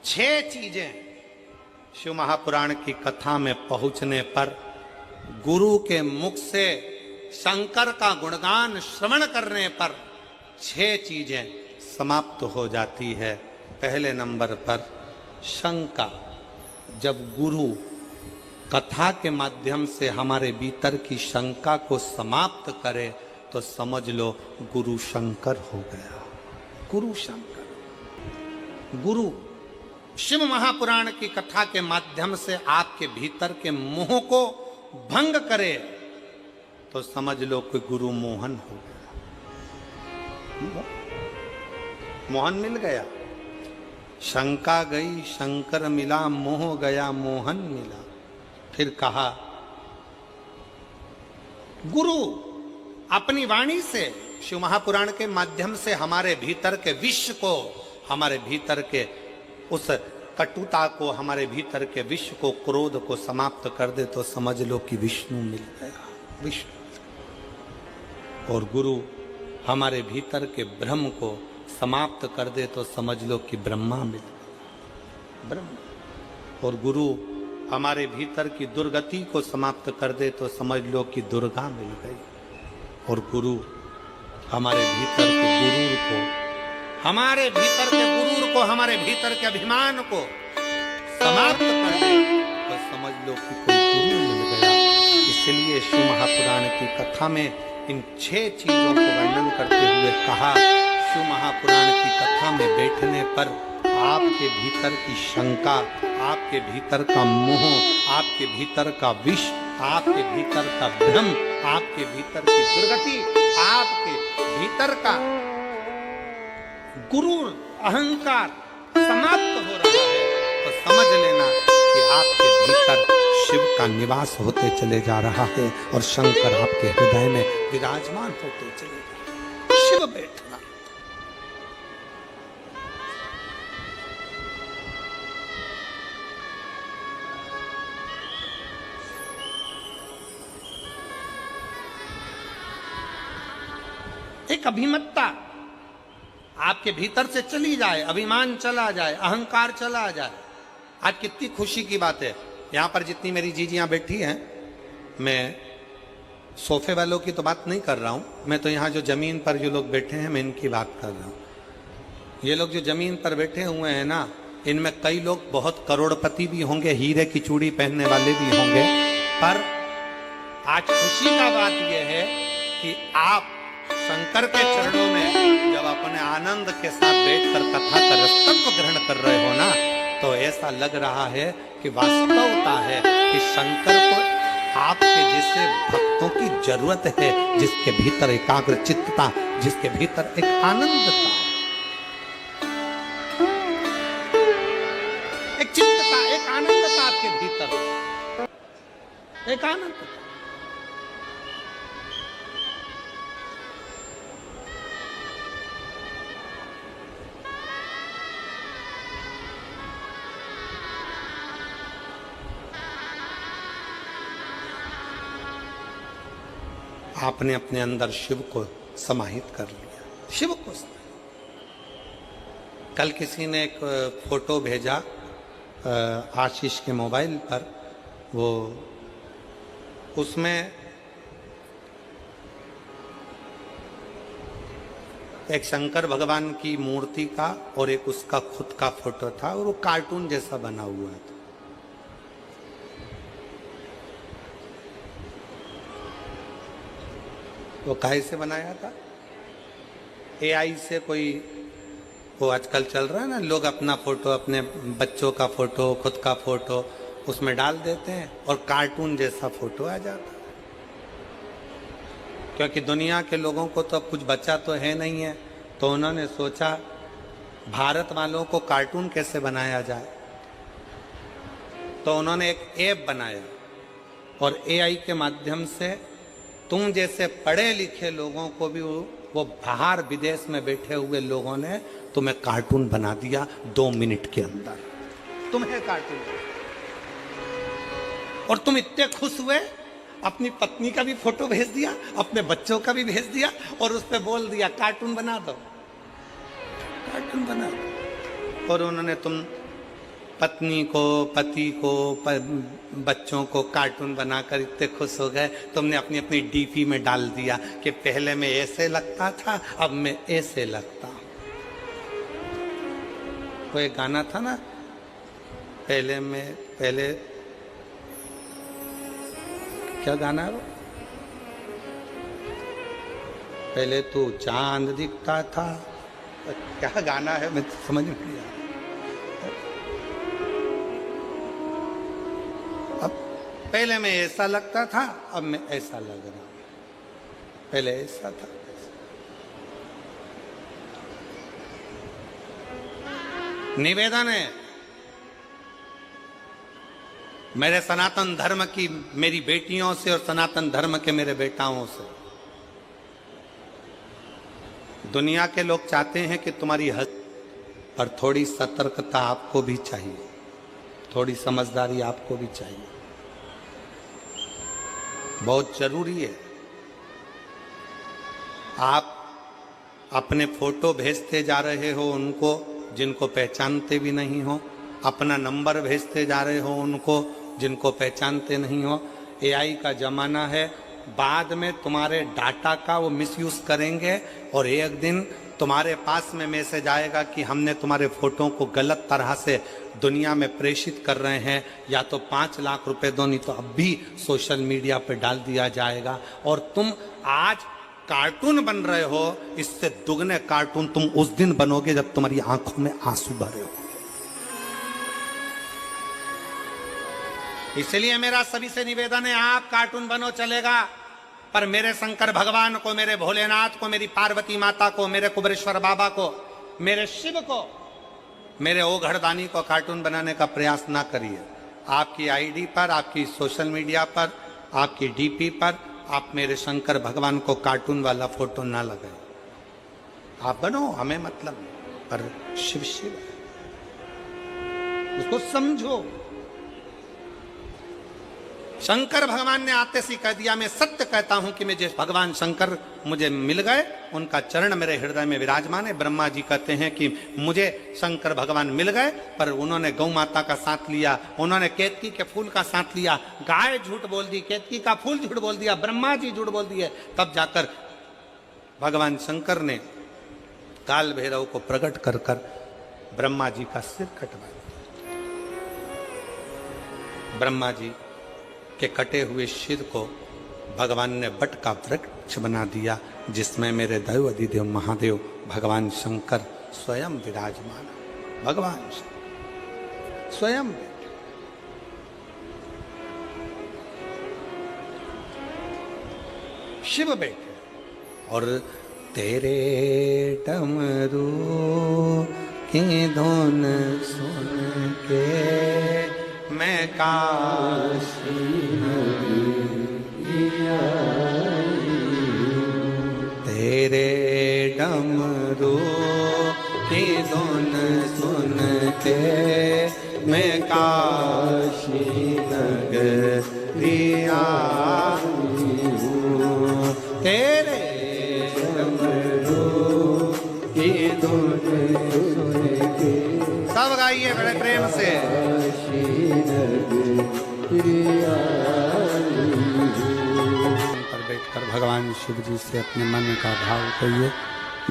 छह चीजें शिव महापुराण की कथा में पहुंचने पर गुरु के मुख से शंकर का गुणगान श्रवण करने पर छह चीजें समाप्त हो जाती है। पहले नंबर पर शंका। जब गुरु कथा के माध्यम से हमारे भीतर की शंका को समाप्त करे तो समझ लो गुरु शंकर हो गया। गुरु शंकर। गुरु शिव महापुराण की कथा के माध्यम से आपके भीतर के मोह को भंग करे तो समझ लो कि गुरु मोहन हो गया। मोहन मिल गया। शंका गई शंकर मिला, मोह गया मोहन मिला। फिर कहा गुरु अपनी वाणी से शिव महापुराण के माध्यम से हमारे भीतर के विष को, हमारे भीतर के उस कटुता को, हमारे भीतर के विष को, क्रोध को समाप्त कर दे तो समझ लो कि विष्णु मिल गया। विष्णु। और गुरु हमारे भीतर के भ्रम को समाप्त कर दे तो समझ लो कि ब्रह्मा मिल गया। ब्रह्मा। और गुरु हमारे भीतर की दुर्गति को समाप्त कर दे तो समझ लो कि दुर्गा मिल गई। और गुरु हमारे भीतर के गुरूर को, हमारे भीतर के गुरूर को, हमारे भीतर के अभिमान को समाप्त कर दे तो समझ लो कि कोई गुरु मिल गया। इसलिए शिव महापुराण की कथा में इन छह चीजों को वर्णन करते हुए कहा शिव महापुराण की कथा में बैठने पर आपके भीतर की शंका, आपके भीतर का मोह, आपके भीतर का विष, आपके भीतर का भ्रम, आपके भीतर की दुर्गति, आपके भीतर का गुरूर अहंकार समाप्त हो रहा है तो समझ लेना कि आपके भीतर शिव का निवास होते चले जा रहा है और शंकर आपके हृदय में विराजमान होते चले जा रहे हैं। शिव बैठना। एक अभिमत्ता आपके भीतर से चली जाए, अभिमान चला जाए, अहंकार चला जाए। आज कितनी खुशी की बात है, यहां पर जितनी मेरी जीजियां बैठी हैं, मैं सोफे वालों की तो बात नहीं कर रहा हूं, मैं तो यहां जो जमीन पर जो लोग बैठे हैं मैं इनकी बात कर रहा हूं। ये लोग जो जमीन पर बैठे हुए हैं ना, इनमें कई लोग बहुत करोड़पति भी होंगे, हीरे की चूड़ी पहनने वाले भी होंगे, पर आज खुशी का बात यह है कि आप शंकर के चरणों में जब अपने आनंद के साथ बैठकर कथा का रसत्व ग्रहण कर रहे हो ना, तो ऐसा लग रहा है कि वास्तवता है कि शंकर को आपके जैसे भक्तों की जरूरत है, जिसके भीतर एकाग्र चित्तता, जिसके भीतर एक आनंदता, एक चित्तता, एक आनंदता आपके भीतर, एक आनंदता। आपने अपने अंदर शिव को समाहित कर लिया। शिव को कल किसी ने एक फोटो भेजा आशीष के मोबाइल पर, वो उसमें एक शंकर भगवान की मूर्ति का और एक उसका खुद का फोटो था और वो कार्टून जैसा बना हुआ था। वो काहे से बनाया था? एआई से कोई, वो आजकल चल रहा है ना, लोग अपना फोटो, अपने बच्चों का फोटो, खुद का फोटो उसमें डाल देते हैं और कार्टून जैसा फोटो आ जाता है। क्योंकि दुनिया के लोगों को तो अब कुछ बचा तो है नहीं है, तो उन्होंने सोचा भारत वालों को कार्टून कैसे बनाया जाए, तो उन्होंने एक ऐप बनाया और एआई के माध्यम से तुम जैसे पढ़े लिखे लोगों को भी वो बाहर विदेश में बैठे हुए लोगों ने तुम्हें कार्टून बना दिया 2 मिनट के अंदर। तुम्हें कार्टून, और तुम इतने खुश हुए, अपनी पत्नी का भी फोटो भेज दिया, अपने बच्चों का भी भेज दिया और उस पर बोल दिया कार्टून बना दो, कार्टून बना दो। और उन्होंने तुम पत्नी को, पति को, बच्चों को कार्टून बनाकर इतने खुश हो गए, तुमने अपनी अपनी डीपी में डाल दिया कि पहले मैं ऐसे लगता था, अब मैं ऐसे लगता हूं। वो एक गाना था ना, पहले क्या गाना है वो? पहले तो चांद दिखता था, क्या गाना है मैं समझ में नहीं आया। अब पहले मैं ऐसा लगता था, अब मैं ऐसा लग रहा हूं। पहले ऐसा था। निवेदन है मेरे सनातन धर्म की मेरी बेटियों से और सनातन धर्म के मेरे बेटाओं से, दुनिया के लोग चाहते हैं कि तुम्हारी हद पर थोड़ी सतर्कता आपको भी चाहिए, थोड़ी समझदारी आपको भी चाहिए, बहुत जरूरी है। आप अपने फोटो भेजते जा रहे हो उनको जिनको पहचानते भी नहीं हो, अपना नंबर भेजते जा रहे हो उनको जिनको पहचानते नहीं हो। एआई का जमाना है, बाद में तुम्हारे डाटा का वो मिसयूज करेंगे और एक दिन तुम्हारे पास में मैसेज आएगा कि हमने तुम्हारे फोटो को गलत तरह से दुनिया में प्रेषित कर रहे हैं, या तो 5 लाख रुपए दो, नहीं तो अब भी सोशल मीडिया पे डाल दिया जाएगा। और तुम आज कार्टून बन रहे हो, इससे दुगने कार्टून तुम उस दिन बनोगे जब तुम्हारी आंखों में आंसू भरे हो। इसलिए मेरा सभी से निवेदन है, आप कार्टून बनो चलेगा, पर मेरे शंकर भगवान को, मेरे भोलेनाथ को, मेरी पार्वती माता को, मेरे कुबेरेश्वर बाबा को, मेरे शिव को, मेरे ओघड़दानी को कार्टून बनाने का प्रयास ना करिए। आपकी आईडी पर, आपकी सोशल मीडिया पर, आपकी डीपी पर आप मेरे शंकर भगवान को कार्टून वाला फोटो ना लगाए। आप बनो, हमें मतलब नहीं, पर शिव शिव उसको समझो। शंकर भगवान ने आते सी कह दिया, मैं सत्य कहता हूं कि मैं जिस भगवान शंकर मुझे मिल गए उनका चरण मेरे हृदय में विराजमान है। ब्रह्मा जी कहते हैं कि मुझे शंकर भगवान मिल गए, पर उन्होंने गौ माता का साथ लिया, उन्होंने केतकी के फूल का साथ लिया, गाय झूठ बोल दी, केतकी का फूल झूठ बोल दिया, ब्रह्मा जी झूठ बोल दिए, तब जाकर भगवान शंकर ने काल भैरव को प्रकट कर कर ब्रह्मा जी का सिर कटवा दिया। ब्रह्मा जी के कटे हुए सिर को भगवान ने बट का वृक्ष बना दिया, जिसमें मेरे दैव अधिदेव महादेव भगवान शंकर स्वयं विराजमान। भगवान स्वयं शिव बैठे और तेरे डमरू की धुन सुन के मैं काशी तेरे डमरू की धुन सुन के मैं काशी नगरी आई हूँ। तेरे डमरू की धुन सुन के, सब गाइए बड़े प्रेम से। पर बैठकर भगवान शिव जी से अपने मन का भाव कहिए,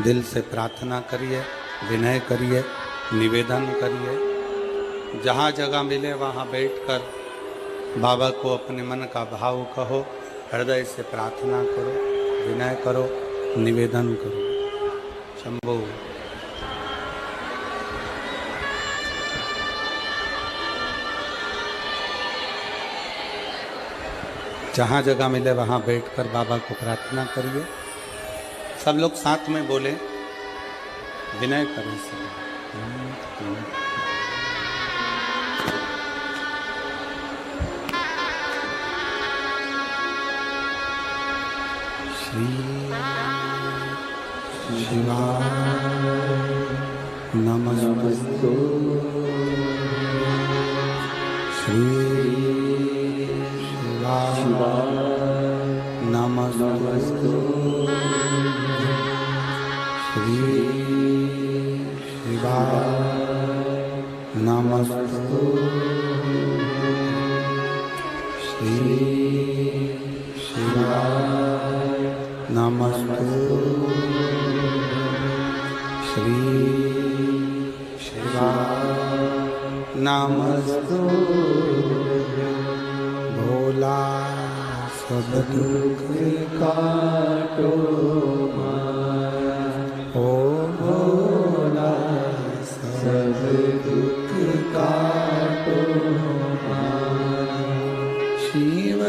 दिल से प्रार्थना करिए, विनय करिए, निवेदन करिए। जहाँ जगह मिले वहाँ बैठकर बाबा को अपने मन का भाव कहो, हृदय से प्रार्थना करो, विनय करो, निवेदन करो। शंभो। जहाँ जगह मिले वहाँ बैठकर बाबा को प्रार्थना करिए। सब लोग साथ में बोले, विनय करें सब। श्री शिवाय नमस्तु। श्री नमस्तु। श्री शिवाय नमस्तु श्री शिवाय नमस्तु श्री शिवाय नमस्तु भोला सब दुख काटो ओ भोला सब दुख काटो शिव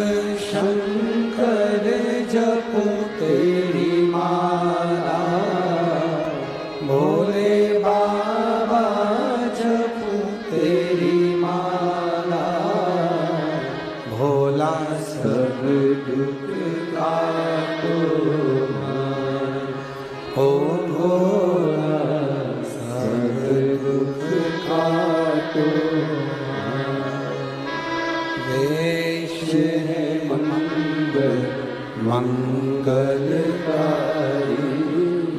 शंकर जपो तेरी माला भोले बाबा जपो तेरी माला भोला सब दुख काटो ओ भोला सब दुख काटो वेश है मंगल मंगलकारी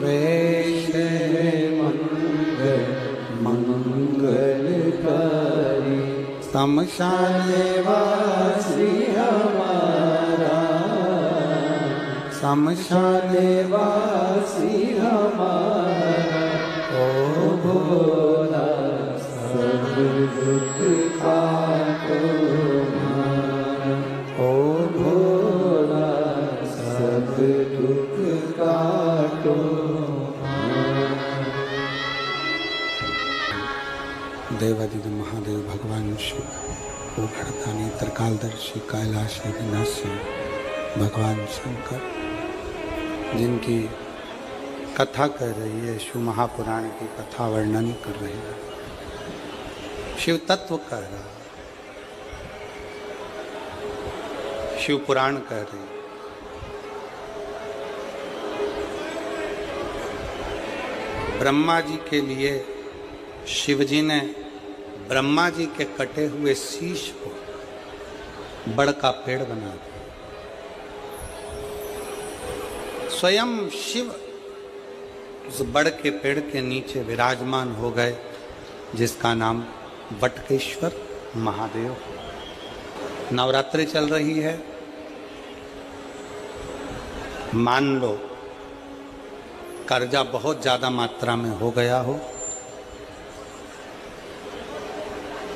वेश है मंगल मंगलकारी शमशान वासी हमारा शमशान वासी हमारा ओ भोला सब दुख काटो ओ भोला सब दुख काटो देवादिदेव महादेव भगवान शिव भूखड़दानी त्रिकालदर्शी कैलाशी विनाशी भगवान शंकर जिनकी कथा कर रही है शिव महापुराण की कथा वर्णन कर रही है शिव तत्व कह रहा शिव पुराण कह रही ब्रह्मा जी के लिए शिव जी ने ब्रह्मा जी के कटे हुए शीश को बड़ का पेड़ बना दिया स्वयं शिव उस बड़ के पेड़ के नीचे विराजमान हो गए जिसका नाम वटकेश्वर महादेव। नवरात्रि चल रही है, मान लो कर्जा बहुत ज्यादा मात्रा में हो गया हो,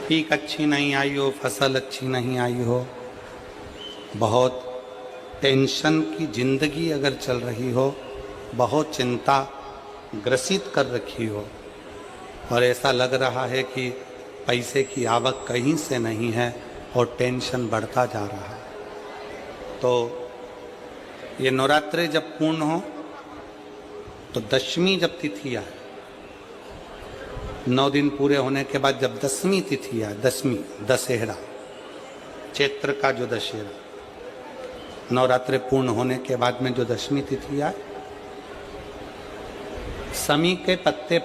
पीक अच्छी नहीं आई हो, फसल अच्छी नहीं आई हो, बहुत टेंशन की जिंदगी अगर चल रही हो, बहुत चिंता ग्रसित कर रखी हो और ऐसा लग रहा है कि पैसे की आवक कहीं से नहीं है और टेंशन बढ़ता जा रहा है, तो ये नवरात्रि जब पूर्ण हो तो दशमी जब तिथि आए, 9 दिन पूरे होने के बाद जब दसवीं तिथि आए, दसवीं दशहरा, चैत्र का जो दशहरा, नवरात्रि पूर्ण होने के बाद में जो दशमी तिथि आए, समी के पत्ते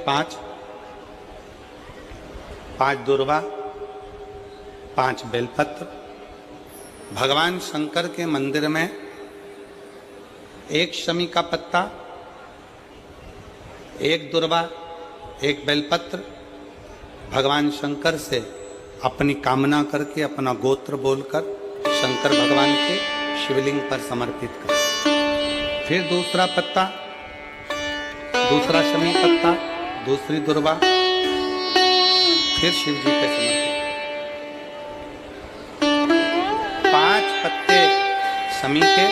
5 दुर्वा, 5 बेलपत्र, भगवान शंकर के मंदिर में 1 शमी का पत्ता, 1 दुर्वा, 1 बेलपत्र, भगवान शंकर से अपनी कामना करके अपना गोत्र बोलकर शंकर भगवान के शिवलिंग पर समर्पित कर। फिर दूसरा पत्ता, दूसरा शमी पत्ता, दूसरी दुर्वा, फिर शिव जी के समर्पित। 5 पत्ते शमी के,